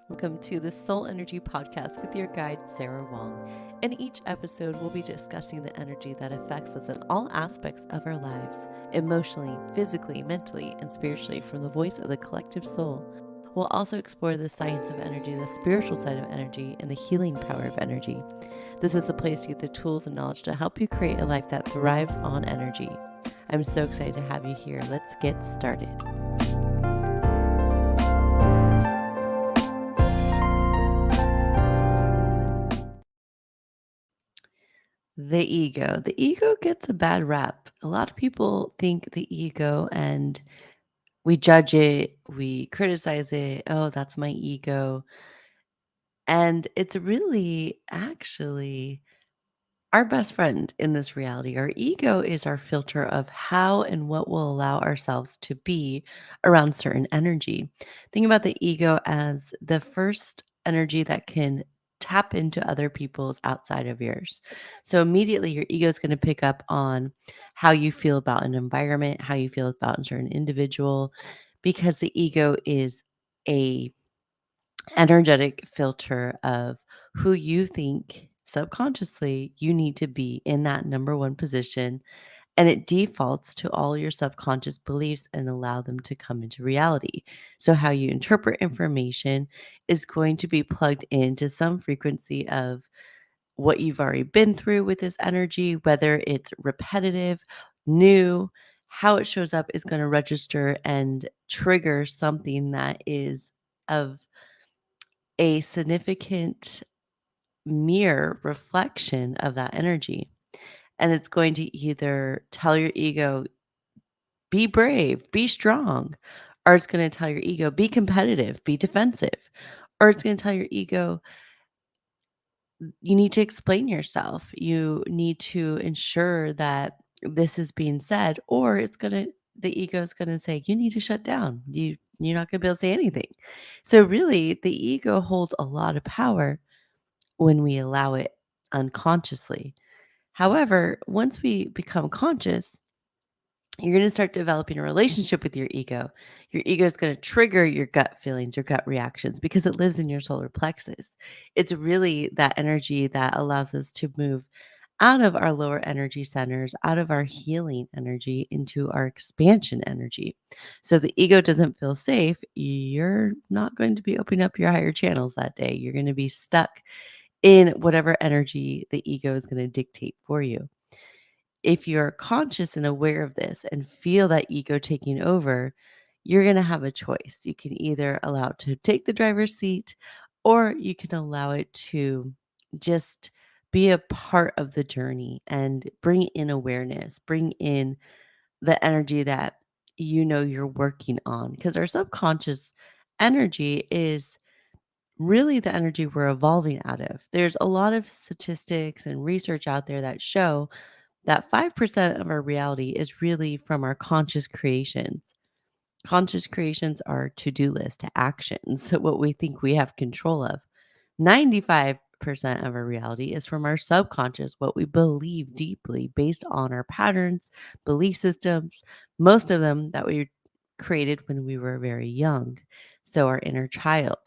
Welcome to the Soul Energy Podcast with your guide, Sara Wong. In each episode, we'll be discussing the energy that affects us in all aspects of our lives, emotionally, physically, mentally, and spiritually, from the voice of the collective soul. We'll also explore the science of energy, the spiritual side of energy, and the healing power of energy. This is the place to get the tools and knowledge to help you create a life that thrives on energy. I'm so excited to have you here. Let's get started. The ego. The ego gets a bad rap. A lot of people think the ego and we judge it, we criticize it. Oh, that's my ego. And it's really actually our best friend in this reality. Our ego is our filter of how and what will allow ourselves to be around certain energy. Think about the ego as the first energy that can tap into other people's outside of yours. So immediately your ego is going to pick up on how you feel about an environment, how you feel about a certain individual, because the ego is a energetic filter of who you think subconsciously you need to be in that number one position, and it defaults to all your subconscious beliefs and allow them to come into reality. So how you interpret information is going to be plugged into some frequency of what you've already been through with this energy, whether it's repetitive, new, how it shows up is going to register and trigger something that is of a significant mirror reflection of that energy. And it's going to either tell your ego, be brave, be strong, or it's going to tell your ego, be competitive, be defensive, or it's going to tell your ego, you need to explain yourself. You need to ensure that this is being said, or the ego is going to say, you need to shut down. You're not going to be able to say anything. So really the ego holds a lot of power when we allow it unconsciously. However, once we become conscious, you're going to start developing a relationship with your ego. Your ego is going to trigger your gut feelings, your gut reactions, because it lives in your solar plexus. It's really that energy that allows us to move out of our lower energy centers, out of our healing energy into our expansion energy. So if the ego doesn't feel safe, you're not going to be opening up your higher channels that day. You're going to be stuck in whatever energy the ego is going to dictate for you. If you're conscious and aware of this and feel that ego taking over, you're going to have a choice. You can either allow it to take the driver's seat, or you can allow it to just be a part of the journey and bring in awareness, bring in the energy that you're working on. Because our subconscious energy is really the energy we're evolving out of. There's a lot of statistics and research out there that show that 5% of our reality is really from our conscious creations. Conscious creations are to-do list actions, what we think we have control of. 95% of our reality is from our subconscious, what we believe deeply based on our patterns, belief systems, most of them that we created when we were very young. So, our inner child.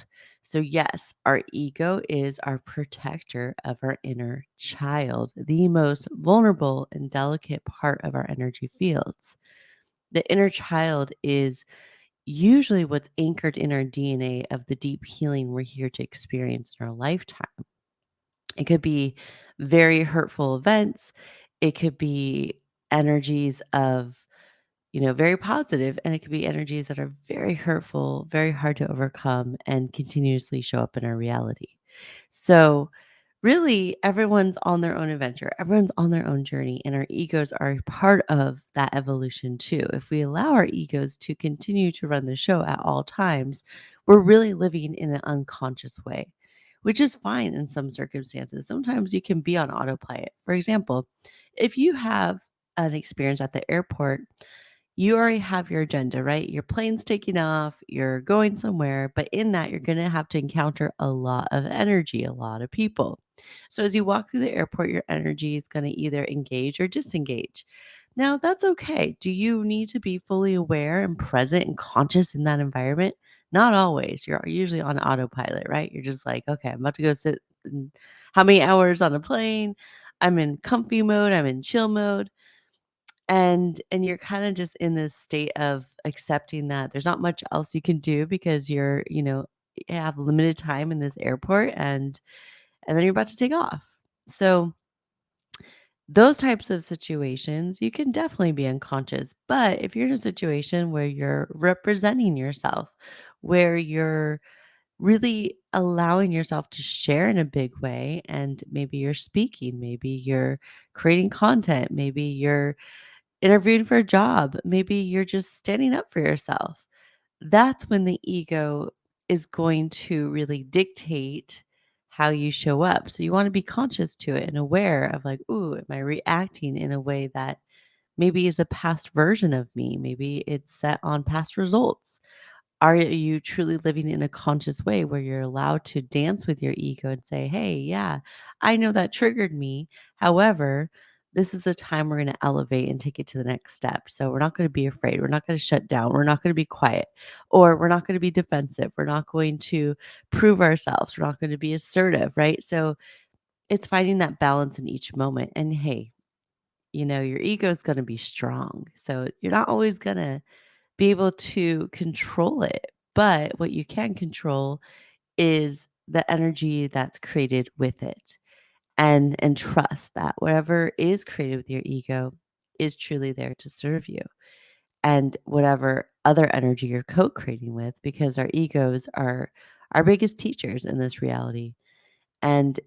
So, yes, our ego is our protector of our inner child, the most vulnerable and delicate part of our energy fields. The inner child is usually what's anchored in our DNA of the deep healing we're here to experience in our lifetime. It could be very hurtful events. It could be energies of, very positive, and it could be energies that are very hurtful, very hard to overcome, and continuously show up in our reality. So, really, everyone's on their own adventure. Everyone's on their own journey, and our egos are part of that evolution too. If we allow our egos to continue to run the show at all times, we're really living in an unconscious way, which is fine in some circumstances. Sometimes you can be on autopilot. For example, if you have an experience at the airport, you already have your agenda, right? Your plane's taking off, you're going somewhere, but in that, you're going to have to encounter a lot of energy, a lot of people. So as you walk through the airport, your energy is going to either engage or disengage. Now, that's okay. Do you need to be fully aware and present and conscious in that environment? Not always. You're usually on autopilot, right? You're just like, okay, I'm about to go sit how many hours on a plane? I'm in comfy mode, I'm in chill mode. And you're kinda just in this state of accepting that there's not much else you can do because you have limited time in this airport and then you're about to take off. So, those types of situations, you can definitely be unconscious, but if you're in a situation where you're representing yourself, where you're really allowing yourself to share in a big way, and maybe you're speaking, maybe you're creating content, maybe you're interviewing for a job, maybe you're just standing up for yourself. That's when the ego is going to really dictate how you show up. So you want to be conscious to it and aware of like, ooh, am I reacting in a way that maybe is a past version of me? Maybe it's set on past results. Are you truly living in a conscious way where you're allowed to dance with your ego and say, hey, yeah, I know that triggered me. However, this is a time we're going to elevate and take it to the next step. So we're not going to be afraid. We're not going to shut down. We're not going to be quiet, or we're not going to be defensive. We're not going to prove ourselves. We're not going to be assertive, right? So it's finding that balance in each moment. And hey, your ego is going to be strong. So you're not always going to be able to control it. But what you can control is the energy that's created with it, and trust that whatever is created with your ego is truly there to serve you, and whatever other energy you're co-creating with, because our egos are our biggest teachers in this reality, and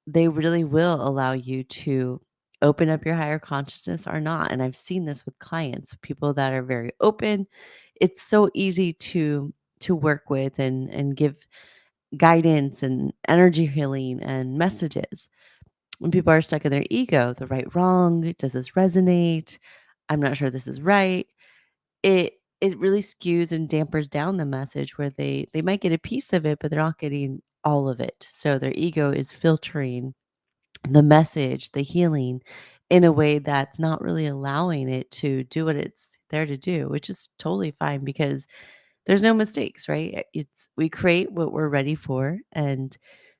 they really will allow you to open up your higher consciousness or not. And I've seen this with clients, people that are very open. It's so easy to work with and give guidance and energy healing and messages. When people are stuck in their ego, the right wrong, does this resonate? I'm not sure this is right. It really skews and dampers down the message where they might get a piece of it, but they're not getting all of it. So their ego is filtering the message, the healing in a way that's not really allowing it to do what it's there to do, which is totally fine because there's no mistakes, right? It's we create what we're ready for, and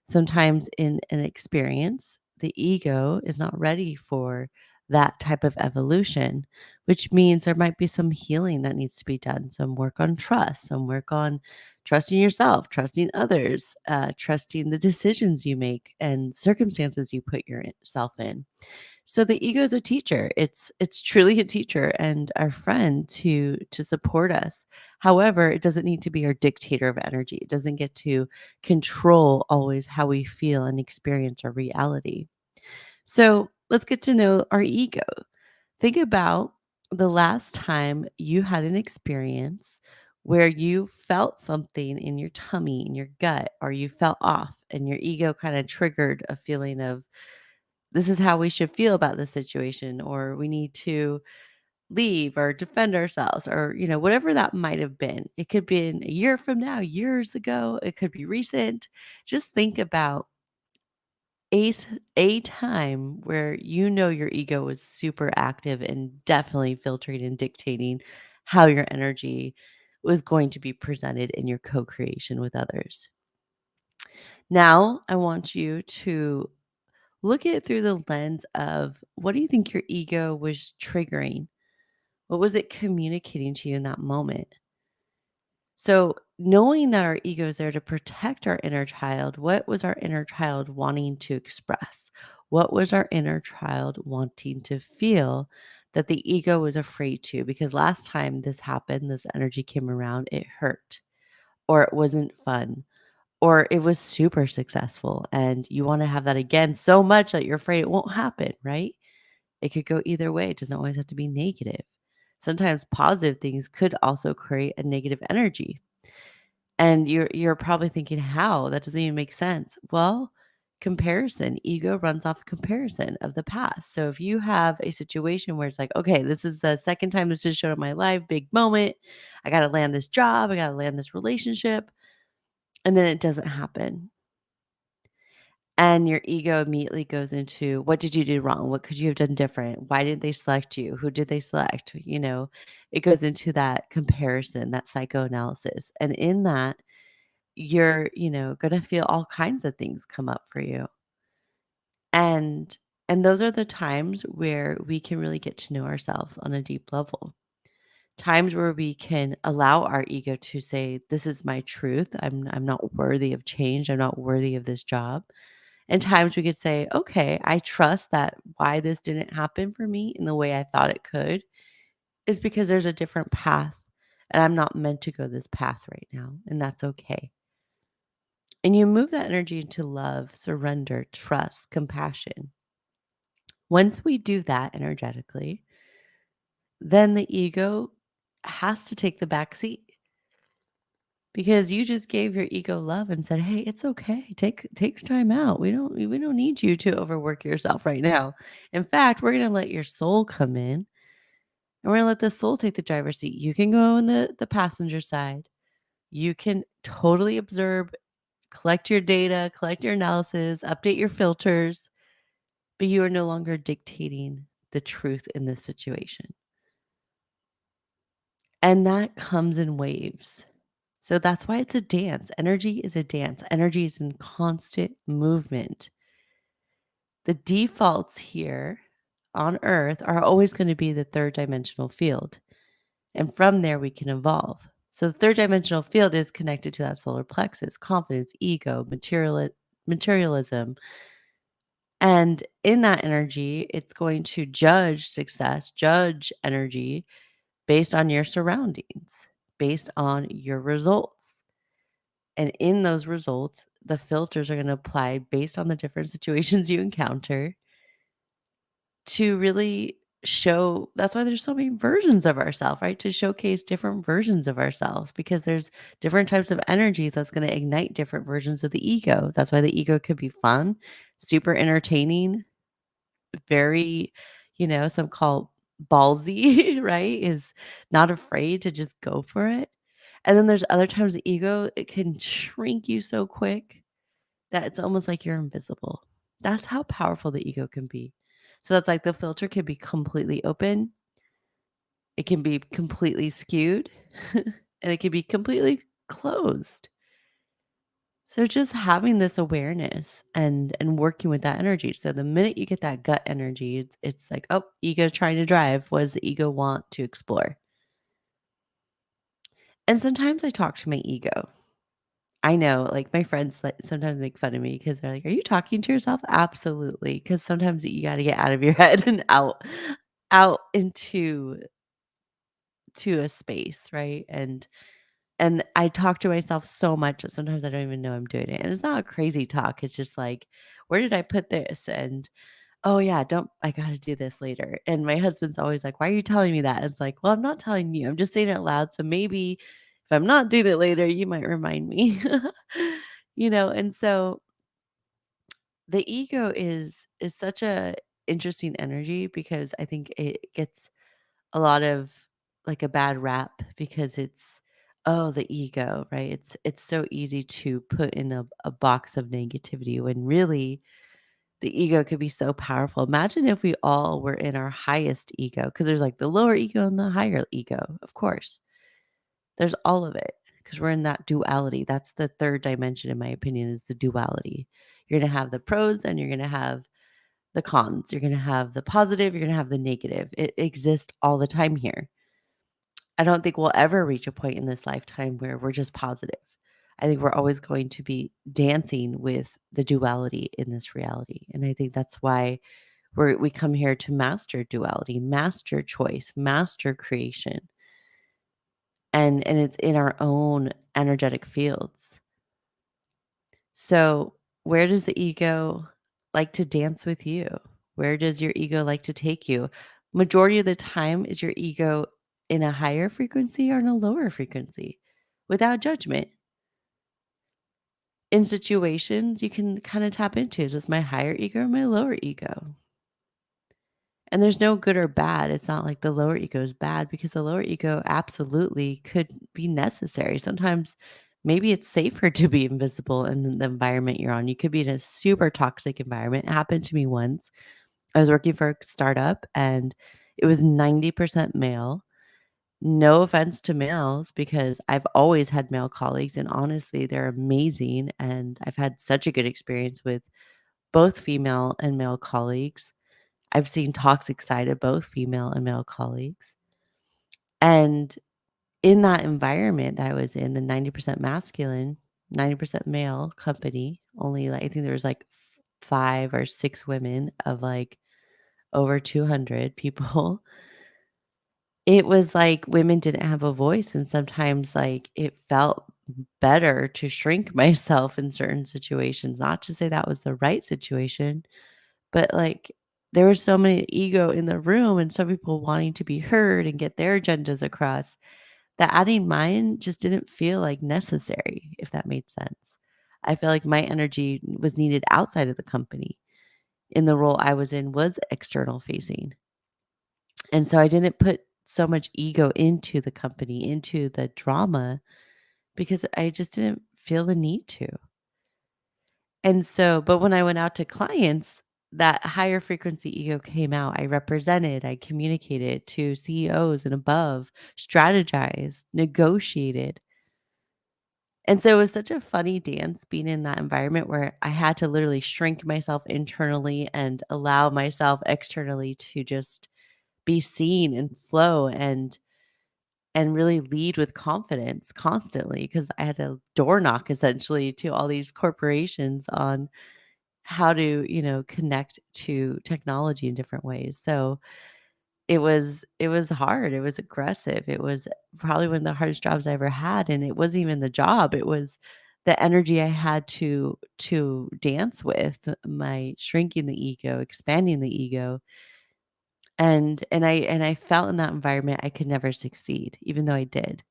sometimes in an experience, the ego is not ready for that type of evolution, which means there might be some healing that needs to be done, some work on trust, some work on trusting yourself, trusting others, trusting the decisions you make and circumstances you put yourself in. So the ego is a teacher. It's truly a teacher and our friend to support us. However, it doesn't need to be our dictator of energy. It doesn't get to control always how we feel and experience our reality. So let's get to know our ego. Think about the last time you had an experience where you felt something in your tummy, in your gut, or you felt off, and your ego kind of triggered a feeling of this is how we should feel about this situation, or we need to leave or defend ourselves, or whatever that might have been. It could be in a year from now, years ago, it could be recent. Just think about a time where your ego was super active and definitely filtering and dictating how your energy was going to be presented in your co-creation with others. Now I want you to look at it through the lens of, what do you think your ego was triggering? What was it communicating to you in that moment? So, knowing that our ego is there to protect our inner child, what was our inner child wanting to express? What was our inner child wanting to feel that the ego was afraid to? Because last time this happened, this energy came around, it hurt, or it wasn't fun, or it was super successful. And you want to have that again so much that you're afraid it won't happen, right? It could go either way. It doesn't always have to be negative. Sometimes positive things could also create a negative energy. And you're probably thinking, how? That doesn't even make sense. Well, comparison. Ego runs off comparison of the past. So if you have a situation where it's like, okay, this is the second time this just showed up in my life, big moment. I got to land this job. I got to land this relationship. And then it doesn't happen. And your ego immediately goes into, what did you do wrong? What could you have done different? Why did they select you? Who did they select? It goes into that comparison, that psychoanalysis. And in that, you're, going to feel all kinds of things come up for you. And those are the times where we can really get to know ourselves on a deep level. Times where we can allow our ego to say, this is my truth. I'm not worthy of change. I'm not worthy of this job. And times we could say, okay, I trust that why this didn't happen for me in the way I thought it could is because there's a different path and I'm not meant to go this path right now. And that's okay. And you move that energy into love, surrender, trust, compassion. Once we do that energetically, then the ego has to take the back seat because you just gave your ego love and said, "Hey, it's okay. Take time out. We don't need you to overwork yourself right now. In fact, we're going to let your soul come in and we're going to let the soul take the driver's seat. You can go on the passenger side. You can totally observe, collect your data, collect your analysis, update your filters, but you are no longer dictating the truth in this situation." And that comes in waves. So that's why it's a dance. Energy is a dance. Energy is in constant movement. The defaults here on Earth are always going to be the third dimensional field. And from there, we can evolve. So the third dimensional field is connected to that solar plexus, confidence, ego, materialism. And in that energy, it's going to judge success, judge energy based on your surroundings, based on your results. And in those results, the filters are going to apply based on the different situations you encounter to really show. That's why there's so many versions of ourselves, right? To showcase different versions of ourselves because there's different types of energies that's going to ignite different versions of the ego. That's why the ego could be fun, super entertaining, very, some call ballsy, right? Is not afraid to just go for it. And then there's other times the ego, it can shrink you so quick that it's almost like you're invisible. That's how powerful the ego can be. So that's like the filter can be completely open. It can be completely skewed and it can be completely closed. So just having this awareness and working with that energy. So the minute you get that gut energy, it's like, oh, ego trying to drive. What does the ego want to explore? And sometimes I talk to my ego. I know, like my friends like sometimes make fun of me because they're like, "Are you talking to yourself?" Absolutely, because sometimes you got to get out of your head and out into to a space, right? And I talk to myself so much that sometimes I don't even know I'm doing it. And it's not a crazy talk. It's just like, where did I put this? And oh yeah, don't I gotta do this later. And my husband's always like, why are you telling me that? And it's like, well, I'm not telling you. I'm just saying it out loud. So maybe if I'm not doing it later, you might remind me. And so the ego is such a interesting energy because I think it gets a lot of like a bad rap because it's, oh, the ego, right? It's so easy to put in a box of negativity when really the ego could be so powerful. Imagine if we all were in our highest ego, because there's like the lower ego and the higher ego, of course. There's all of it because we're in that duality. That's the third dimension, in my opinion, is the duality. You're going to have the pros and you're going to have the cons. You're going to have the positive, you're going to have the negative. It exists all the time here. I don't think we'll ever reach a point in this lifetime where we're just positive. I think we're always going to be dancing with the duality in this reality. And I think that's why we come here to master duality, master choice, master creation. And it's in our own energetic fields. So, where does the ego like to dance with you? Where does your ego like to take you? Majority of the time, is your ego in a higher frequency or in a lower frequency? Without judgment. In situations, you can kind of tap into, is this my higher ego or my lower ego? And there's no good or bad. It's not like the lower ego is bad because the lower ego absolutely could be necessary. Sometimes maybe it's safer to be invisible in the environment you're on. You could be in a super toxic environment. It happened to me once. I was working for a startup and it was 90% male. No offense to males because I've always had male colleagues and honestly, they're amazing. And I've had such a good experience with both female and male colleagues. I've seen toxic side of both female and male colleagues. And in that environment that I was in, the 90% masculine, 90% male company, only like, I think there was like 5 or 6 women of like over 200 people. It was like women didn't have a voice, and sometimes, like, it felt better to shrink myself in certain situations, not to say that was the right situation, but, like, there was so many ego in the room and some people wanting to be heard and get their agendas across that adding mine just didn't feel, like, necessary, if that made sense. I feel like my energy was needed outside of the company, in the role I was in was external facing. And so I didn't put so much ego into the company, into the drama, because I just didn't feel the need to. And so, but when I went out to clients, that higher frequency ego came out. I represented, I communicated to CEOs and above, strategized, negotiated. And so it was such a funny dance being in that environment where I had to literally shrink myself internally and allow myself externally to just be seen and flow and really lead with confidence constantly because I had to door knock essentially to all these corporations on how to, connect to technology in different ways. So it was hard. It was aggressive. It was probably one of the hardest jobs I ever had. And it wasn't even the job. It was the energy I had to dance with, my shrinking the ego, expanding the ego. And I felt in that environment I could never succeed, even though I did.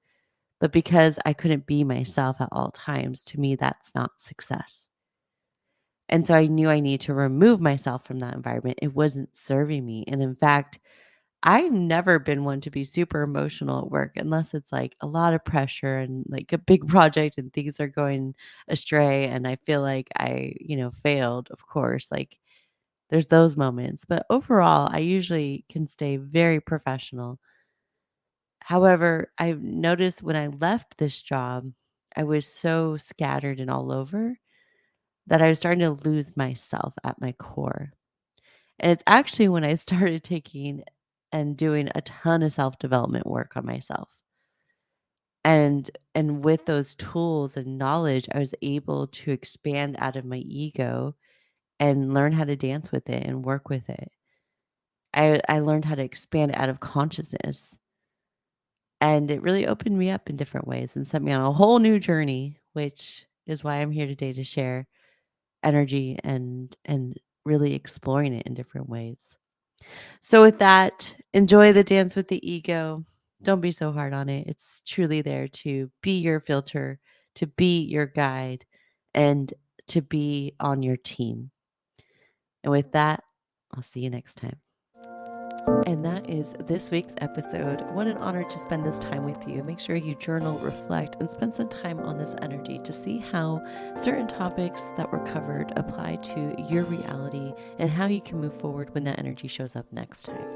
But because I couldn't be myself at all times, to me, that's not success. And so I knew I needed to remove myself from that environment. It wasn't serving me. And in fact, I've never been one to be super emotional at work unless it's like a lot of pressure and like a big project and things are going astray. And I feel like I, failed, of course. Like there's those moments. But overall, I usually can stay very professional. However, I've noticed when I left this job, I was so scattered and all over that I was starting to lose myself at my core. And it's actually when I started taking and doing a ton of self-development work on myself. And with those tools and knowledge, I was able to expand out of my ego and learn how to dance with it and work with it. I learned how to expand out of consciousness. And it really opened me up in different ways and set me on a whole new journey, which is why I'm here today to share energy and really exploring it in different ways. So with that, enjoy the dance with the ego. Don't be so hard on it. It's truly there to be your filter, to be your guide, and to be on your team. And with that, I'll see you next time. And that is this week's episode. What an honor to spend this time with you. Make sure you journal, reflect, and spend some time on this energy to see how certain topics that were covered apply to your reality and how you can move forward when that energy shows up next time.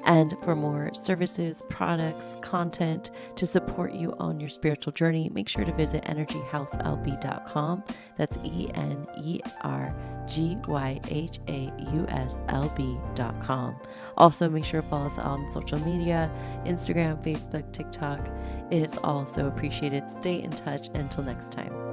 And for more services, products, content to support you on your spiritual journey, make sure to visit energyhouselb.com. That's energyhauslb.com. Also, make sure to follow us on social media, Instagram, Facebook, TikTok. It is all so appreciated. Stay in touch. Until next time.